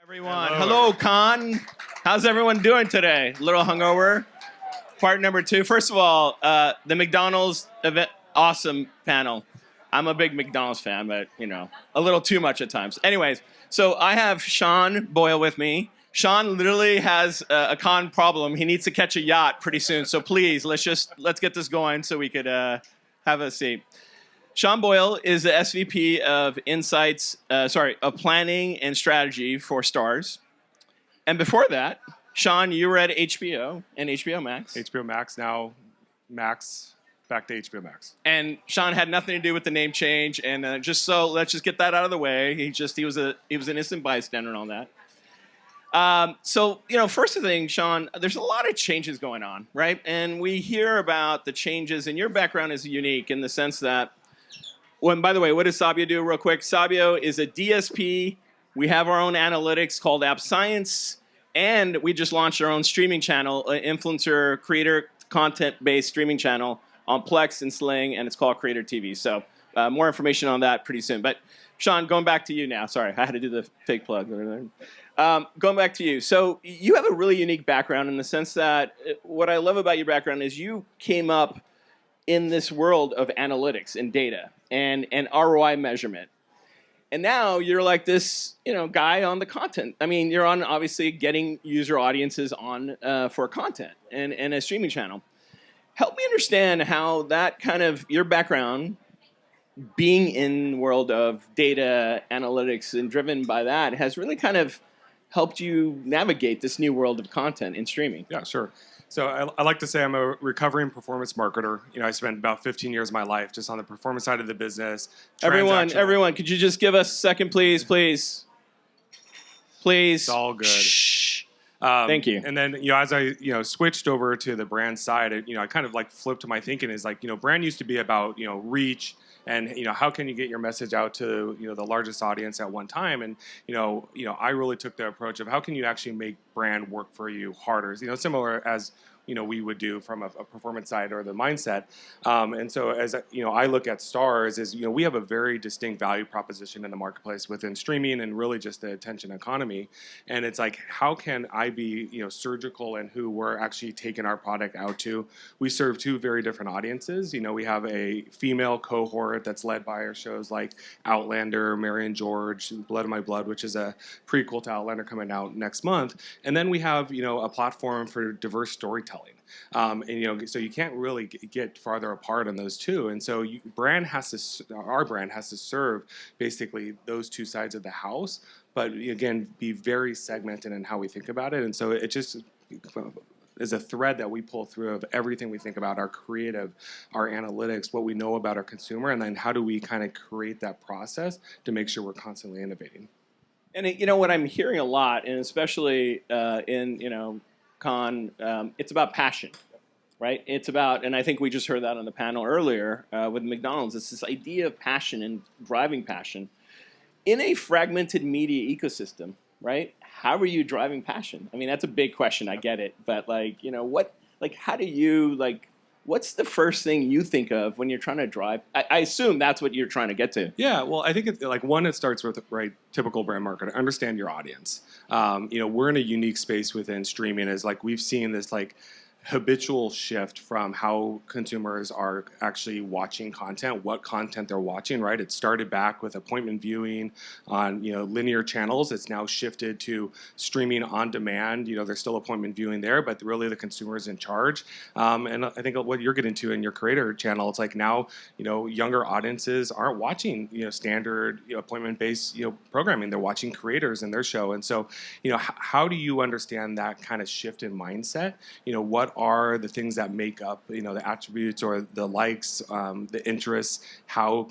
Everyone, hello, Con. How's everyone doing today? A little hungover. Part number 2. First of all, the McDonald's event, awesome panel. I'm a big McDonald's fan, but a little too much at times. Anyways, so I have Sean Boyle with me. Sean literally has a con problem. He needs to catch a yacht pretty soon. So please, let's get this going so we could have a seat. Sean Boyle is the SVP of of Planning and Strategy for Starz. And before that, Sean, you were at HBO and HBO Max. HBO Max, now Max, back to HBO Max. And Sean had nothing to do with the name change. And let's just get that out of the way. He was an innocent bystander on that. First thing, Sean, there's a lot of changes going on, right? And we hear about the changes, and your background is unique in the sense that, by the way, what does Sabio do real quick? Sabio is a DSP. We have our own analytics called App Science, and we just launched our own streaming channel, an influencer creator content-based streaming channel on Plex and Sling, and it's called Creator TV. So more information on that pretty soon. But Sean, going back to you now. Sorry, I had to do the fake plug. Going back to you. So you have a really unique background in the sense that what I love about your background is you came up in this world of analytics and data and ROI measurement. And now you're like this, guy on the content. I mean, you're on obviously getting user audiences on for content and a streaming channel. Help me understand how that kind of your background, being in the world of data analytics and driven by that, has really kind of helped you navigate this new world of content in streaming. Yeah, sure. So I like to say I'm a recovering performance marketer. I spent about 15 years of my life just on the performance side of the business. Everyone, could you just give us a second, please? Please. It's all good. Shh. Thank you. And then, as I, switched over to the brand side, I kind of like flipped my thinking is like, brand used to be about, reach and, how can you get your message out to, the largest audience at one time? And, I really took the approach of how can you actually make brand work for you harder? Similar as, we would do from a performance side or the mindset. And so as, I look at Starz is, we have a very distinct value proposition in the marketplace within streaming and really just the attention economy. And it's like, how can I be, surgical in who we're actually taking our product out to? We serve two very different audiences. We have a female cohort that's led by our shows like Outlander, Mary and George, Blood of My Blood, which is a prequel to Outlander coming out next month. And then we have, a platform for diverse storytelling. So you can't really get farther apart on those two. And so our brand has to serve basically those two sides of the house, but again, be very segmented in how we think about it. And so it just is a thread that we pull through of everything we think about our creative, our analytics, what we know about our consumer, and then how do we kind of create that process to make sure we're constantly innovating. And what I'm hearing a lot, and especially in Con, it's about passion, right? It's about, and I think we just heard that on the panel earlier with McDonald's, it's this idea of passion and driving passion. In a fragmented media ecosystem, right? How are you driving passion? I mean, that's a big question, I get it. But how do you, what's the first thing you think of when you're trying to drive? I assume that's what you're trying to get to. Yeah, well, I think it starts with, right, typical brand marketer, understand your audience. We're in a unique space within streaming is we've seen this habitual shift from how consumers are actually watching content, what content they're watching, right? It started back with appointment viewing on, linear channels. It's now shifted to streaming on demand. There's still appointment viewing there, but really the consumer is in charge. And I think what you're getting to in your creator channel, it's now, younger audiences aren't watching, standard appointment-based, programming. They're watching creators in their show. And so, how do you understand that kind of shift in mindset? What are the things that make up, the attributes or the likes, the interests, how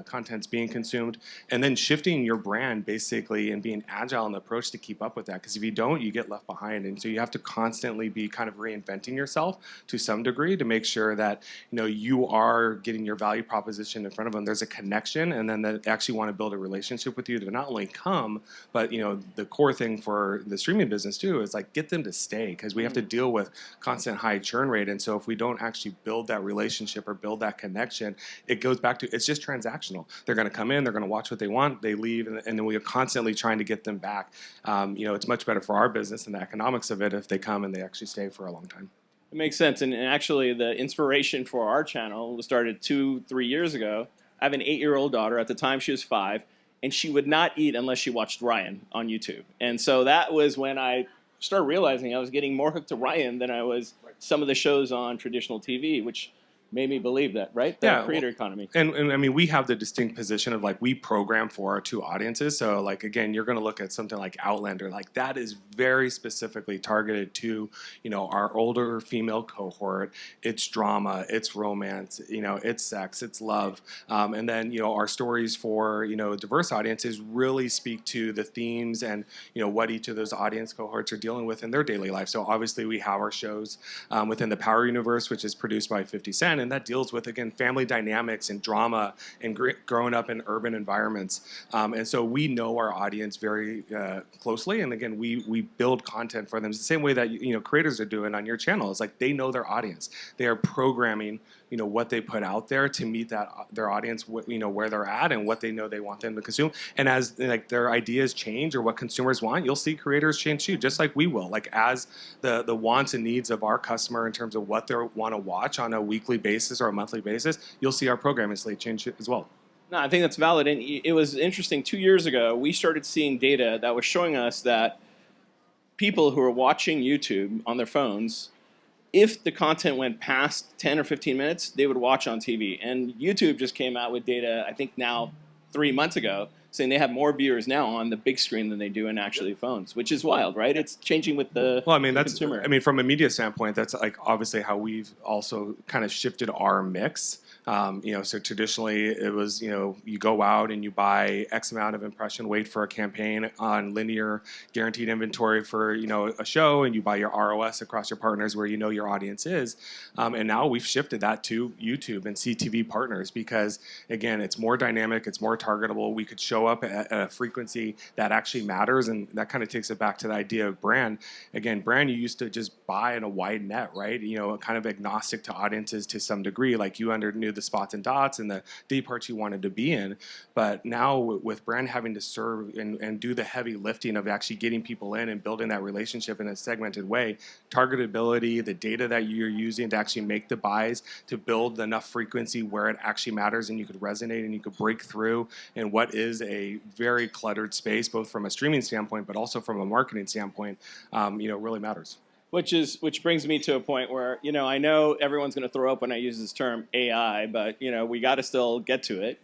content's being consumed, and then shifting your brand basically and being agile in the approach to keep up with that. Because if you don't, you get left behind. And so you have to constantly be kind of reinventing yourself to some degree to make sure that, you are getting your value proposition in front of them. There's a connection, and then they actually want to build a relationship with you to not only come, but, the core thing for the streaming business too is get them to stay, because we have to deal deal with constant high churn rate. And so if we don't actually build that relationship or build that connection, it goes back to, it's just transactional. They're going to come in, they're going to watch what they want, they leave, and then we are constantly trying to get them back. It's much better for our business and the economics of it if they come and they actually stay for a long time. It makes sense. And actually, the inspiration for our channel was started 2-3 years ago. I have an 8-year-old daughter. At the time, she was 5, and she would not eat unless she watched Ryan on YouTube. And so that was when I started realizing I was getting more hooked to Ryan than I was some of the shows on traditional TV, which made me believe that, right? The creator economy. And I mean, we have the distinct position of like, we program for our 2 audiences. So like, again, you're going to look at something like Outlander, like that is very specifically targeted to, our older female cohort. It's drama, it's romance, it's sex, it's love. And then, our stories for, diverse audiences really speak to the themes and, what each of those audience cohorts are dealing with in their daily life. So obviously we have our shows within the Power Universe, which is produced by 50 Cent. And that deals with, again, family dynamics and drama and growing up in urban environments. And so we know our audience very closely. And again, we build content for them. It's the same way that creators are doing on your channel. It's like they know their audience. They are programming what they put out there to meet their audience, where they're at and what they know they want them to consume. And as their ideas change or what consumers want, you'll see creators change too, just like we will. Like as the wants and needs of our customer in terms of what they want to watch on a weekly basis or a monthly basis, you'll see our programming slate change as well. No, I think that's valid. And it was interesting. 2 years ago, we started seeing data that was showing us that people who are watching YouTube on their phones, if the content went past 10 or 15 minutes, they would watch on TV. And YouTube just came out with data, I think now 3 months ago, saying they have more viewers now on the big screen than they do in actually phones, which is wild, right? It's changing with the consumer. I mean, from a media standpoint, that's like obviously how we've also kind of shifted our mix. So traditionally it was, you go out and you buy X amount of impression weight for a campaign on linear guaranteed inventory for, a show, and you buy your ROS across your partners where your audience is. And now we've shifted that to YouTube and CTV partners because, again, it's more dynamic, it's more targetable. We could show up at a frequency that actually matters, and that kind of takes it back to the idea of brand. Again, brand, you used to just buy in a wide net, right? Kind of agnostic to audiences to some degree, like you knew the spots and dots and the day parts you wanted to be in. But now with brand having to serve and do the heavy lifting of actually getting people in and building that relationship in a segmented way, targetability, the data that you're using to actually make the buys, to build enough frequency where it actually matters and you could resonate and you could break through in what is a very cluttered space, both from a streaming standpoint, but also from a marketing standpoint, really matters. Which brings me to a point where, I know everyone's going to throw up when I use this term AI, but, we got to still get to it.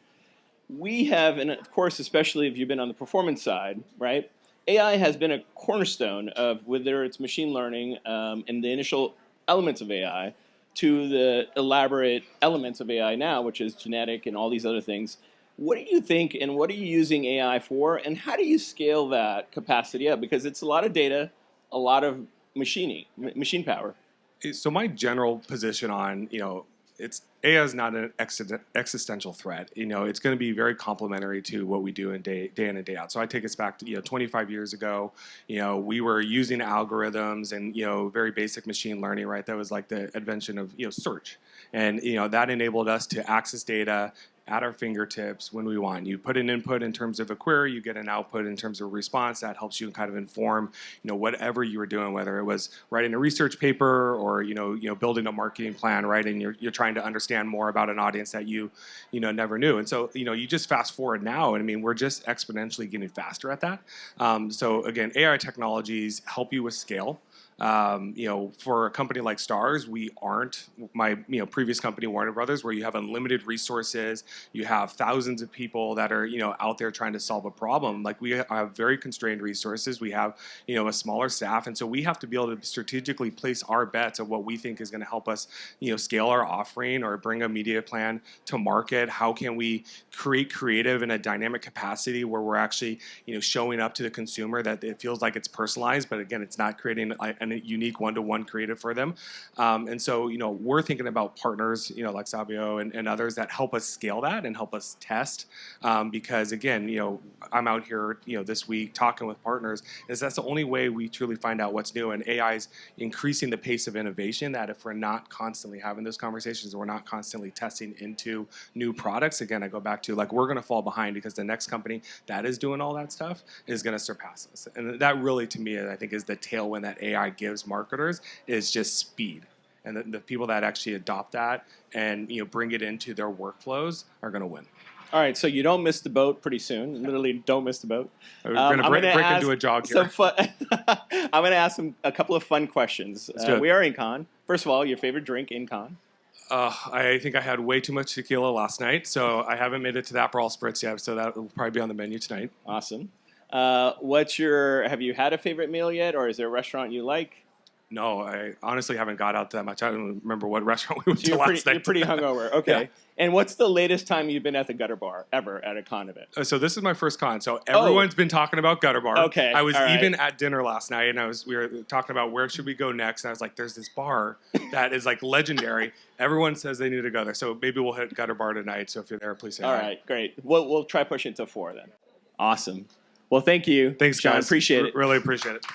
We have, and of course, especially if you've been on the performance side, right? AI has been a cornerstone of whether it's machine learning and the initial elements of AI to the elaborate elements of AI now, which is genetic and all these other things. What do you think, and what are you using AI for, and how do you scale that capacity up? Because it's a lot of data, a lot of machine power. So my general position on, AI is not an existential threat. It's going to be very complementary to what we do in day in and day out. So I take us back to 25 years ago. We were using algorithms and very basic machine learning. Right, that was like the invention of search, and that enabled us to access data at our fingertips when we want. You put an input in terms of a query, you get an output in terms of a response that helps you kind of inform, whatever you were doing, whether it was writing a research paper or, building a marketing plan, right? And you're trying to understand more about an audience that you never knew. And so, you just fast forward now, and I mean, we're just exponentially getting faster at that. So again, AI technologies help you with scale. For a company like Starz, we aren't my previous company, Warner Brothers, where you have unlimited resources, you have thousands of people that are out there trying to solve a problem. Like we have very constrained resources. We have a smaller staff, and so we have to be able to strategically place our bets of what we think is going to help us scale our offering or bring a media plan to market. How can we create creative in a dynamic capacity where we're actually showing up to the consumer that it feels like it's personalized, but again, it's not creating a unique one-to-one creative for them. And so, we're thinking about partners, like Sabio and others that help us scale that and help us test. Because again, I'm out here, this week talking with partners, is that's the only way we truly find out what's new. And AI is increasing the pace of innovation, that if we're not constantly having those conversations, we're not constantly testing into new products, again, I go back to like, we're going to fall behind because the next company that is doing all that stuff is going to surpass us. And that really, to me, I think is the tailwind that AI gives marketers, is just speed. And the people that actually adopt that and bring it into their workflows are going to win. All right, so you don't miss the boat pretty soon. Literally, don't miss the boat. We're going to break into a jog here. I'm going to ask a couple of fun questions. We are in con. First of all, your favorite drink in con? I think I had way too much tequila last night, so I haven't made it to the Aperol Spritz yet, so that will probably be on the menu tonight. Awesome. Have you had a favorite meal yet, or is there a restaurant you like? No, I honestly haven't got out that much. I don't remember what restaurant we went to last night. You're pretty hungover. Okay. Yeah. And what's the latest time you've been at the Gutter Bar ever at a con event? So this is my first con. So everyone's been talking about Gutter Bar. Okay. I was even at dinner last night, and we were talking about where should we go next. And I was like, there's this bar that is like legendary. Everyone says they need to go there. So maybe we'll hit Gutter Bar tonight. So if you're there, please say hi. All right, great. We'll try pushing to 4 then. Awesome. Well, thank you. Thanks, John. guys. Appreciate it. Really appreciate it.